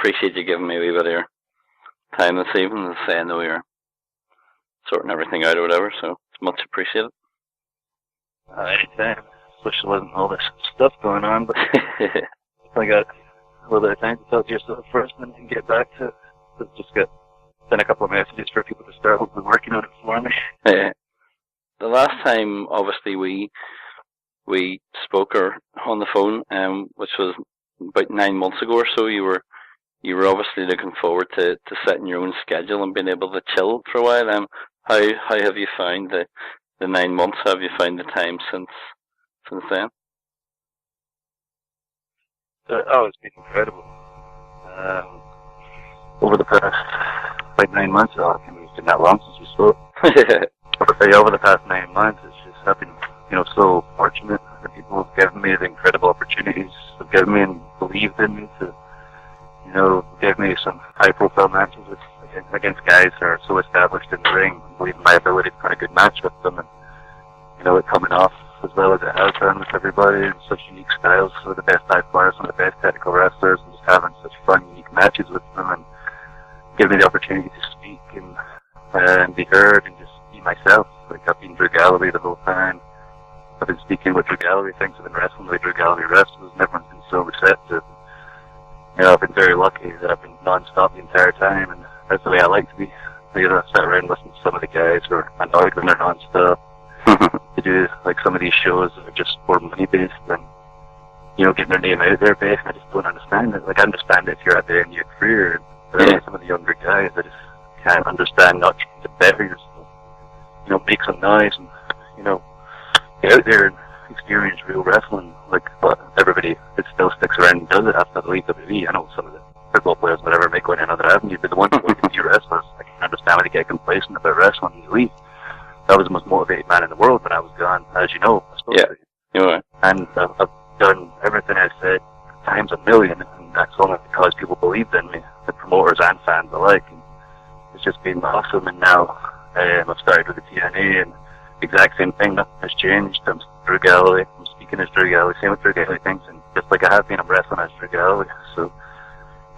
appreciate you giving me a wee bit of your time this evening and saying I know you're sorting everything out or whatever, so it's much appreciated. Anytime. Wish there wasn't all this stuff going on, but I got a little bit of time to talk to yourself first and then get back to just send a couple of messages for people to start hopefully working on it for me. The last time, obviously, we spoke on the phone, which was about 9 months ago or so. You were obviously looking forward to setting your own schedule and being able to chill for a while. How have you found the 9 months? How have you found the time since then? It's been incredible. Over the past 9 months, I think it's been that long since we spoke. Over the past 9 months, it's just I've been, so fortunate that people have given me the incredible opportunities, have given me and believed in me to, give me some high-profile matches against guys that are so established in the ring, and believe in my ability to put a good match with them, and it coming off as well as it has done with everybody, and such unique styles, some of the best high flyers, some of the best technical wrestlers, and just having such fun, unique matches with them, and give me the opportunity to speak and be heard and just be myself. Like, I've been Drew Galloway the whole time. I've been speaking with Drew Galloway things. I've been wrestling the way Drew Galloway wrestles, and everyone's been so receptive. I've been very lucky that I've been non-stop the entire time, and that's the way I like to be. I sat around listening to some of the guys who are annoyed when they're non-stop. To do, like, some of these shows that are just more money-based and, getting their name out there based. I just don't understand it. Like, I understand it if you're at the end of your career, but some of the younger guys, I just can't understand not trying to better yourself. Make some noise and, get out there and experience real wrestling. Like, but everybody that still sticks around and does it after the leave WWE. I know some of the football players, whatever, may go in another avenue, but the ones who want to be wrestlers, I can't understand why they get complacent about wrestling and leave. I was the most motivated man in the world when I was gone, as you know. Yeah. And I've done everything I said times a million, and that's only because people believed in me, the promoters and fans alike. And it's just been awesome. And now I've started with the TNA, and the exact same thing. Nothing has changed. I'm Drew Galloway. I'm speaking as Drew Galloway. Same with Drew Galloway things, and just like I have been, I'm wrestling as Drew Galloway. So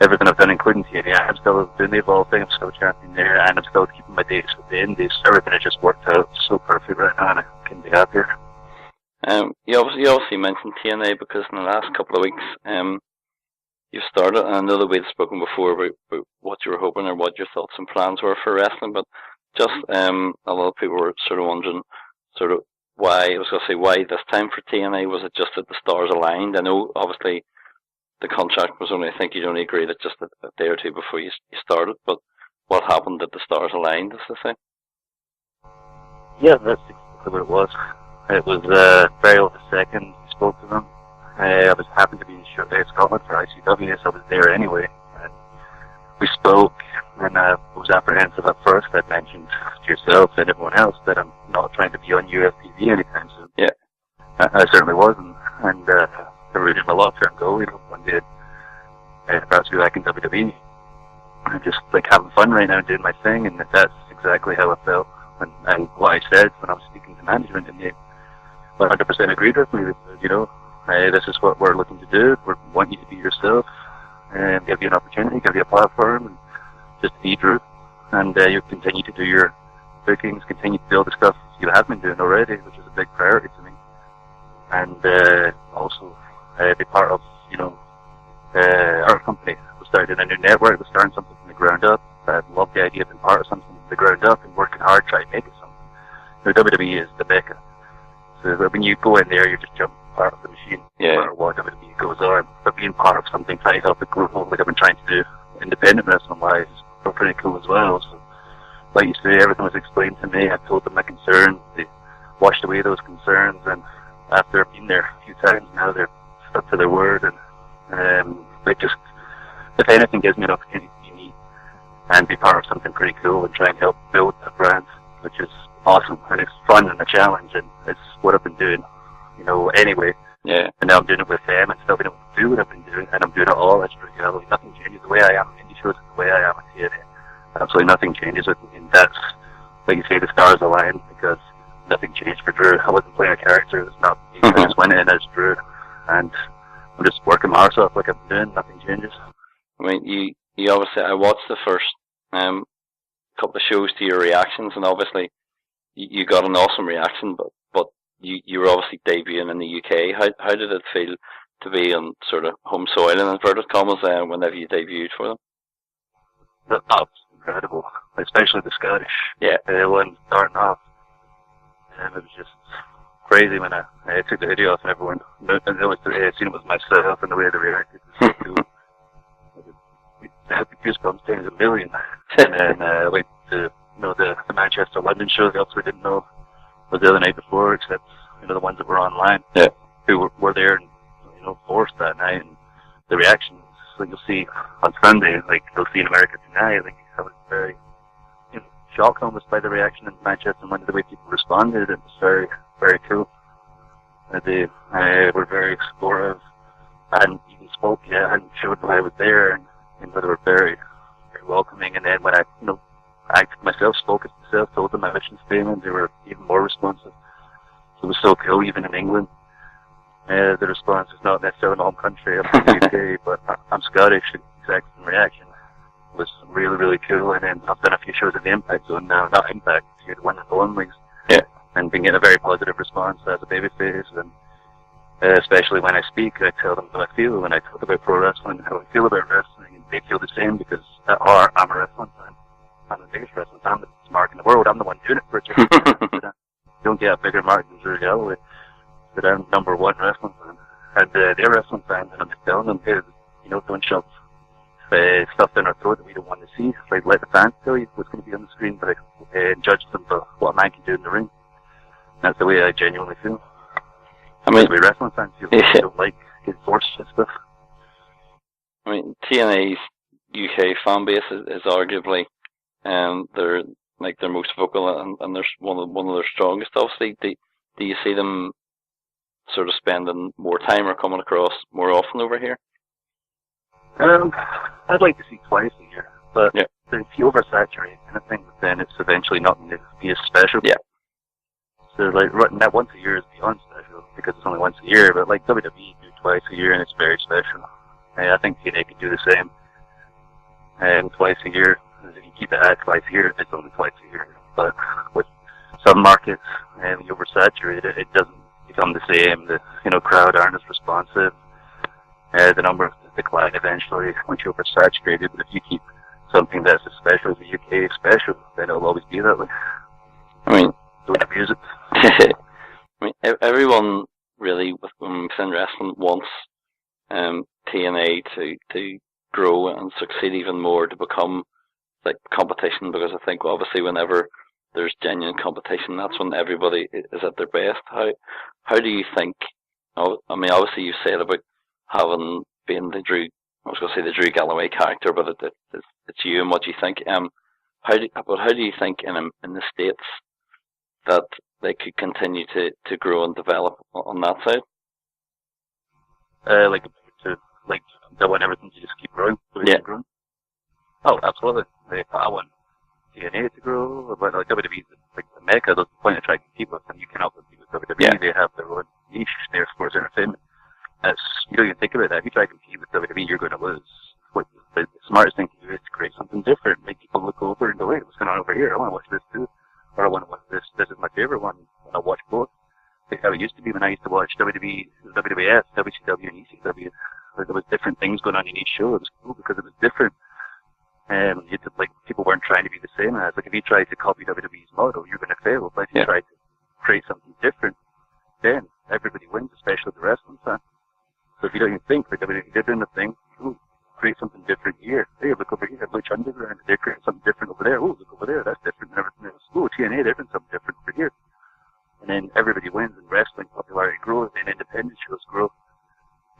everything I've done, including TNA, I'm still doing the Evolve thing. I'm still champion there, and I'm still keeping my dates with the indies. Everything has just worked out so perfect right now, and I couldn't be happier. You obviously mentioned TNA because in the last couple of weeks, you've started, and I know that we'd spoken before about what you were hoping or what your thoughts and plans were for wrestling, but just a lot of people were sort of wondering why this time for TNA. Was it just that the stars aligned? I know, obviously, the contract was only, I think you'd only agreed it just a day or two before you started, but what happened that the stars aligned, as they say? Yeah, that's exactly what it was. It was April the 2nd, we spoke to them. I was happened to be in Scotland for ICW, so I was there anyway. And we spoke, and I was apprehensive at first. I'd mentioned to yourself and everyone else that I'm not trying to be on UFTV anytime soon. Yeah. I certainly wasn't. And I really did my long-term goal, one day perhaps be back in WWE. I'm just like having fun right now, doing my thing, and that's exactly how I felt. And what I said when I was speaking to management, and they 100% agreed with me. Hey, this is what we're looking to do. We want you to be yourself, and give you an opportunity, give you a platform, and just be Drew. And you continue to do your bookings, continue to do all the stuff you have been doing already, which is a big priority to me. And also be part of, our company. We're starting a new network. We're starting something from the ground up. I love the idea of being part of something from the ground up and working hard, trying to make it something. WWE is the Becca. So when you go in there, you're just jumping part of the machine, no matter what WWE goes on. But being part of something trying to help it grow, like I've been trying to do independent wrestling-wise, is pretty cool as well. So, like you say, everything was explained to me. I told them my concerns. They washed away those concerns, and after being there a few times now, they're stuck to their word, and they just, if anything, gives me an opportunity to be me and be part of something pretty cool and try and help build a brand, which is awesome, and it's fun and a challenge, and it's what I've been doing, anyway. Yeah. And now I'm doing it with them and still being able to do what I've been doing, and I'm doing it all as Drew Galloway. Nothing changes. The way I am in indie shows is the way I am at TNA. Absolutely nothing changes with me, and that's, like you say, the stars aligned, because nothing changed for Drew. I wasn't playing a character. It's not me. I just went in as Drew, and I'm just working my arse off like I've been doing. Nothing changes. mean, you obviously, I watched the first couple of shows to your reactions, and obviously you got an awesome reaction, but you were obviously debuting in the UK. How did it feel to be on sort of home soil in inverted commas whenever you debuted for them? That was incredible, especially the Scottish. Yeah. When starting off, it was just crazy when I took the video off and everyone. The only seen it was myself and the way they reacted. We had the goosebumps times a million, and then went to the Manchester London show. The others we didn't know was the other night before, except the ones that were online. Yeah. Who were there and forced that night, and the reactions like you'll see on Sunday, like you'll see in America tonight. Like I was very shocked almost by the reaction in Manchester and the way people responded. It was very, very cool. They were very supportive. I hadn't even spoke yet. I hadn't showed that I was there, and they were very, very welcoming. And then when I myself spoke as myself, told them my mission statement, they were even more responsive. So it was so cool, even in England. The response is not necessarily my home country, I'm from the UK, but I'm Scottish, and exact same reaction was really, really cool. And then I've done a few shows at the Impact Zone now, not Impact, the one at the Lumleys. Yeah. And been getting a very positive response as a babyface, and especially when I speak, I tell them how I feel when I talk about pro wrestling, how I feel about wrestling, and they feel the same because at heart, I'm a wrestling fan. I'm the biggest wrestling fan that's mark in the world. I'm the one doing it for it. Don't get a bigger mark than Drew Galloway. But I'm #1 wrestling fan. And they're wrestling fans, and I'm just telling them, hey, don't shove stuff down our throat that we don't want to see. Like, let the fans tell you what's going to be on the screen, but judge them for what a man can do in the ring. That's the way I genuinely feel. I mean, we wrestling fans feel don't like getting forced and stuff. I mean, TNA's UK fan base is arguably they're most vocal, and they're one of their strongest. Obviously, do you see them sort of spending more time or coming across more often over here? I'd like to see twice a year, but yeah. If you oversaturate anything, then it's eventually not going to be as special. Yeah. So like that once a year is beyond special because it's only once a year, but like WWE do twice a year and it's very special. I think TNA could do the same. Twice a year. If you keep it at twice a year, it's only twice a year. But with some markets, you oversaturate it, it doesn't become the same. The crowd aren't as responsive. The numbers decline eventually once you oversaturate it. But if you keep something that's as special as the UK special, then it'll always be that way. I mean, don't abuse it. I mean, everyone really within wrestling wants TNA to grow and succeed even more, to become like competition, because I think obviously whenever there's genuine competition, that's when everybody is at their best. How do you think? I mean, obviously you said about having been the Drew Galloway character, but it's you and what you think. How do you think in the States that they could continue to grow and develop on that side? I want everything to just keep growing. Yeah. Growing. Oh, absolutely. I want TNA to grow, but like WWE is like the mecca. There's the point of trying to compete with them. You cannot compete with WWE. Yeah. They have their own niche, their sports entertainment. You think about that. If you try to compete with WWE, you're going to lose. The smartest thing to do is to create something different, make people look over and go, wait, what's going on over here? I want to watch this too. Or I want to watch this. This is my favorite one. And I'll watch both. Like how it used to be when I used to watch WWE, WWF, WCW, and ECW. There was different things going on in each show. It was cool because it was different. People weren't trying to be the same as. Like if you tried to copy WWE's model, you're going to fail. But if you tried to create something different, then everybody wins, especially the wrestling fan. So if you don't even think like WWE, they're doing the thing, ooh, create something different here. Hey, look over here, Lucha Underground, they're creating something different over there. Ooh, look over there, that's different than everything else. Ooh, TNA, they're doing something different over here. And then everybody wins, and wrestling popularity grows, and independent shows grow.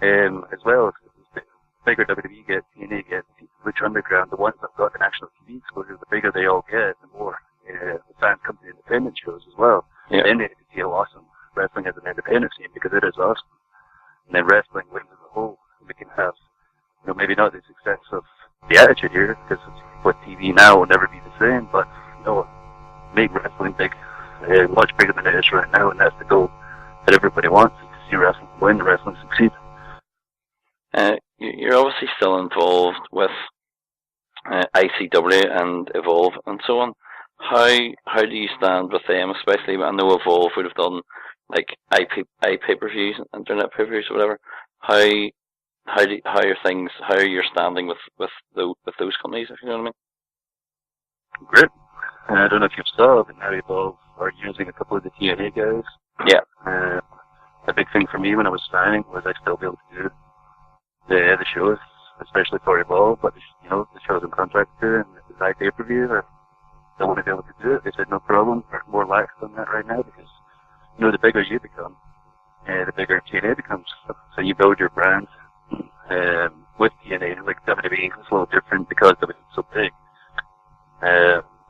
As well, the bigger WWE gets, TNA gets, Lucha Underground, the ones that got the national TV exposure, the bigger they all get, the more the fans come to the independent shows as well. Yeah. Then they feel awesome wrestling as an independent scene because it is awesome. And then wrestling wins as a whole. We can have, maybe not the success of the Attitude Era, because with TV now will never be the same, but, make wrestling big, much bigger than it is right now, and that's the goal that everybody wants, is to see wrestling win, wrestling succeed. you're obviously still involved with ICW and Evolve and so on. How do you stand with them, especially? I know Evolve would have done like pay-per-views, internet pay-per-views, or whatever. How are things? How are you standing with those companies? If you know what I mean. Great. I don't know if you saw, but now Evolve are using a couple of the TNA guys. Yeah. A big thing for me when I was signing was I still be able to do the shows, especially for Evolve, but the shows I'm contracted to, and the live pay-per-view, I still want to be able to do it. They said no problem. We're more lax on that right now because the bigger you become, the bigger TNA becomes. So you build your brand with TNA. Like WWE, it's a little different because WWE is so big.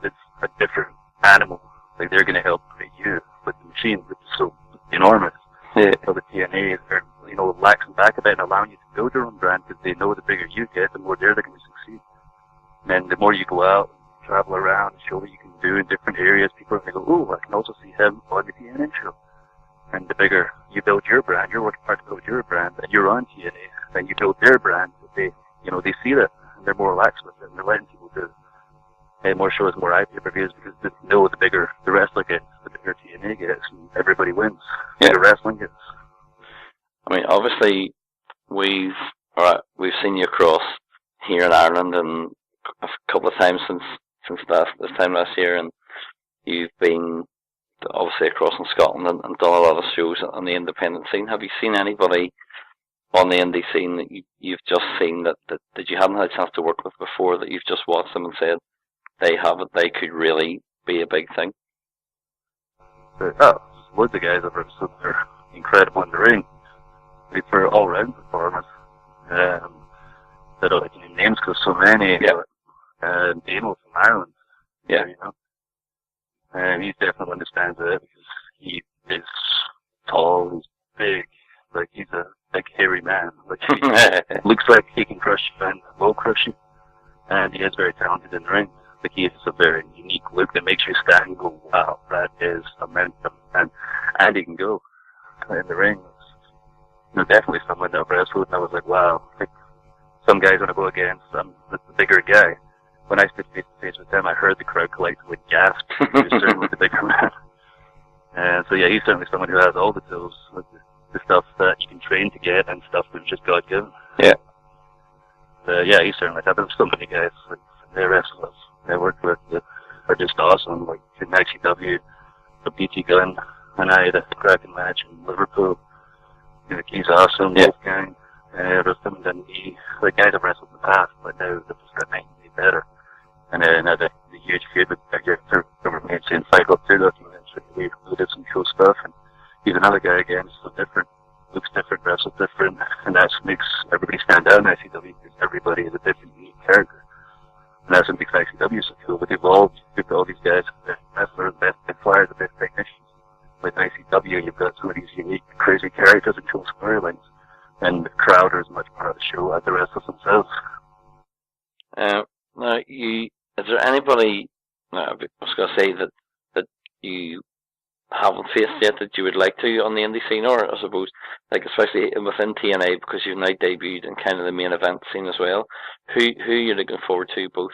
It's a different animal. Like they're going to help create you with the machine, which is so enormous. Yeah. So the TNA, they're laxing back a bit and allowing you to build your own brand because they know the bigger you get, the more they're going to succeed. And then the more you go out, travel around, and show what you can do in different areas, people are going to go, oh, I can also see him on the TNA show. And the bigger you build your brand, you're working hard to build your brand, and you're on TNA, then you build their brand. They see that, and they're more lax with it, and they're letting people do it. And more shows, more pay-per-views, because they know the bigger the wrestler gets, the bigger TNA gets, and everybody wins. The bigger wrestling gets. I mean, obviously, we've seen you across here in Ireland and a couple of times since this time last year, and you've been obviously across in Scotland and done a lot of shows on the independent scene. Have you seen anybody on the indie scene that you've just seen that you haven't had a chance to work with before, that you've just watched them and said they could really be a big thing? Loads of guys I've wrestled, they're incredible in the ring. For all-round performers. I don't like any names because so many. Yeah. Damo from Ireland. Yeah. He definitely understands it because he is tall, he's big, like he's a big hairy man. Like he looks like he can crush you and will crush you. And he is very talented in the ring. Like he has a very unique look that makes you stand and go, wow, that is momentum. And he can go in the ring. Definitely someone that I've wrestled, and I was like, wow. Like, some guys want to go against the bigger guy. When I stood face to face with him, I heard the crowd collectively gasp. He was certainly the bigger man. And so, yeah, he's certainly someone who has all the tools, like the stuff that you can train to get and stuff that's just God given. Yeah. Yeah, he's certainly that. There's so many guys, like, they wrestlers I worked with that are just awesome. Like, in ICW, the BT Gunn and I had a cracking match in Liverpool. He's awesome, Wolfgang, Rustam, and the guys I've wrestled in the past, but now they've just got making me better. And then had the huge feud with the government in Cycle 2 documentary. We did some cool stuff, and he's another guy again, so different, looks different, wrestles different, and that makes everybody stand out in ICW because everybody is a different, unique character. And that's what makes ICW so cool. But Evolved, you've got all these guys, the best wrestlers, the best flyers, the best technicians. With ICW, you've got some of these unique, crazy characters and cool storylines, and the crowd are as much part of the show as the wrestlers themselves. Now, is there anybody? I was going to say that you haven't faced yet that you would like to on the indie scene, or I suppose, like especially within TNA, because you've now debuted in kind of the main event scene as well. Who are you looking forward to, both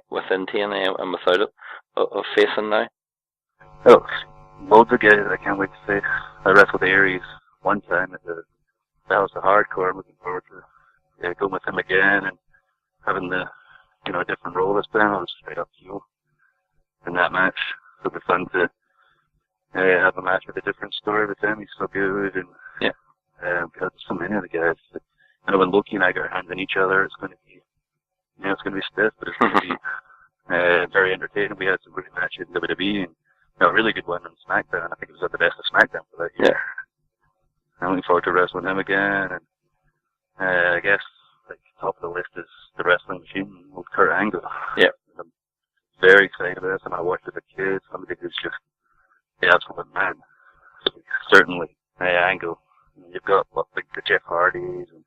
within TNA and without it, of facing now? Oh, loads of guys I can't wait to face. I wrestled Aries one time at the House of Hardcore. I'm looking forward to going with him again and having the a different role this time. I was straight up heel in that match. So it'll be fun to have a match with a different story with him. He's so good, and because there's so many of the guys. When Loki and I got our hands on each other, it's going to be stiff, but it's going to be very entertaining. We had some great matches in WWE and a really good one on SmackDown. I think it was at the best of SmackDown for that year. Yeah. I'm looking forward to wrestling him again, and I guess top of the list is the Wrestling Machine with Kurt Angle. Yeah. I'm very excited about this, and I watched it as a kid. Somebody who's just the absolute man. Certainly, Angle. You've got the Jeff Hardys and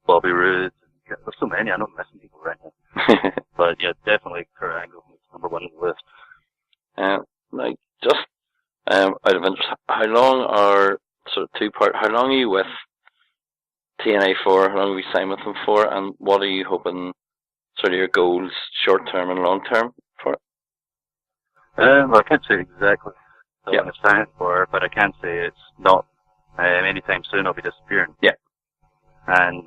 Bobby Roode. There's so many. I know I'm missing people right now. But yeah, definitely Kurt Angle is number one on the list. Just out of interest, how long are you with TNA for? How long have you signed with them for? And what are you hoping, sort of your goals, short term and long term for it? Well, I can't say exactly what I'm signed for, but I can say it's not anytime soon. I'll be disappearing. Yeah. And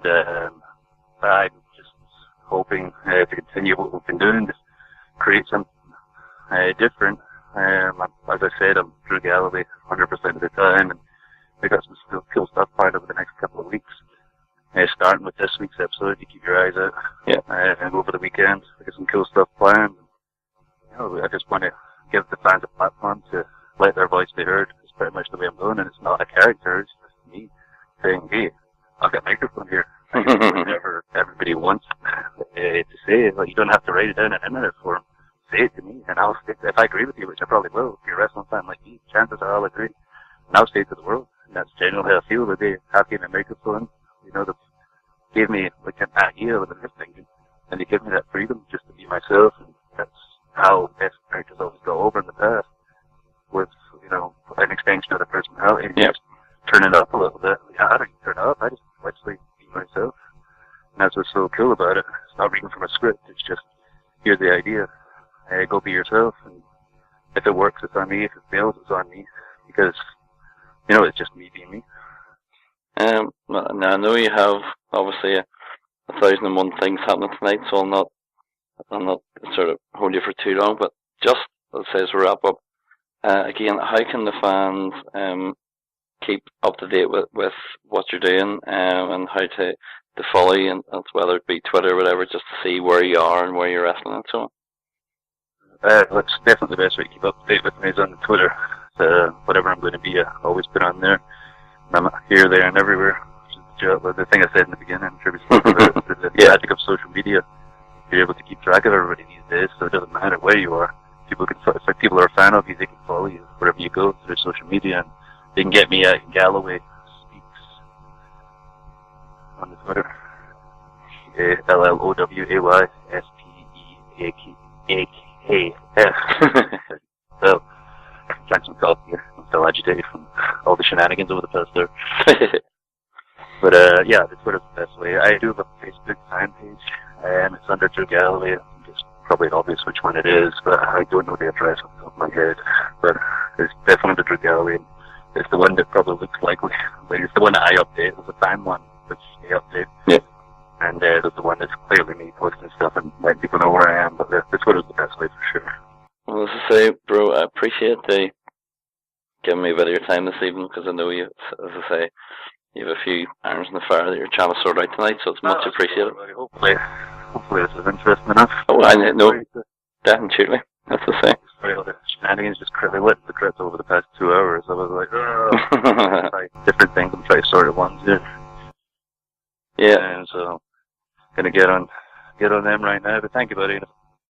I'm just hoping to continue what we've been doing, just create something different. As I said, I'm through Galloway 100% of the time, and we got some cool stuff planned over the next couple of weeks. Starting with this week's episode, you keep your eyes out. Yeah. And over the weekend, we got some cool stuff planned. I just want to give the fans a platform to let their voice be heard. It's pretty much the way I'm going, and it's not a character. It's just me saying, "Hey, I've got a microphone here." Whatever everybody wants to say, you don't have to write it down in a minute form. Say it to me, and I'll say it. If I agree with you, which I probably will, if you're a wrestling fan like me, chances are I'll agree. And I'll say it to the world. And that's generally how I feel. They have given me a microphone. They gave me like an idea with a thing, and they give me that freedom just to be myself. And that's how best characters always go over in the past, with an extension of the personality. Yeah. Just turn it up a little bit. I don't turn it up. I just literally be myself. And that's what's so cool about it. It's not reading from a script. It's just, here's the idea. Go be yourself. And if it works, it's on me. If it fails, it's on me. Because, it's just me being me. Now I know you have obviously 1,001 things happening tonight, so I'll not sort of hold you for too long. But just let's say as we wrap up, again, how can the fans keep up to date with what you're doing, and how to follow you, and whether it be Twitter or whatever, just to see where you are and where you're wrestling and so on? It's definitely the best way to keep up to date with me is on Twitter. Whatever I'm going to be, I've always been on there. And I'm here, there, and everywhere. The thing I said in the beginning, the magic of social media. You're able to keep track of everybody these days, so it doesn't matter where you are. If people are a fan of you, they can follow you wherever you go through social media. And they can get me at Galloway Speaks on the Twitter. LLOWAYSPEAKS. So, drank some coffee here. I'm still agitated from all the shenanigans over the past there. But the Twitter's the best way. I do have a Facebook fan page, and it's under Drew Galloway. It's probably obvious which one it is, but I don't know the address off the top of my head. But it's definitely under Drew Galloway. It's the one that probably looks likely. It's the one that I update. There's a fan one, which I update. Yeah. And there's the one that's clearly me posting stuff and letting people know where I am. But the Twitter's the best way for sure. Well, as I say, bro, I appreciate the giving me a bit of your time this evening, because I know you, as I say, you have a few irons in the fire that you're trying to sort out tonight, so it's much appreciated. Hopefully this is interesting enough. Oh, I know, definitely. That's the same. The shenanigans just currently lit the crits over the past 2 hours. I was like, different things. I'm trying to sort of ones here. Yeah. And so, gonna get on them right now. But thank you, buddy.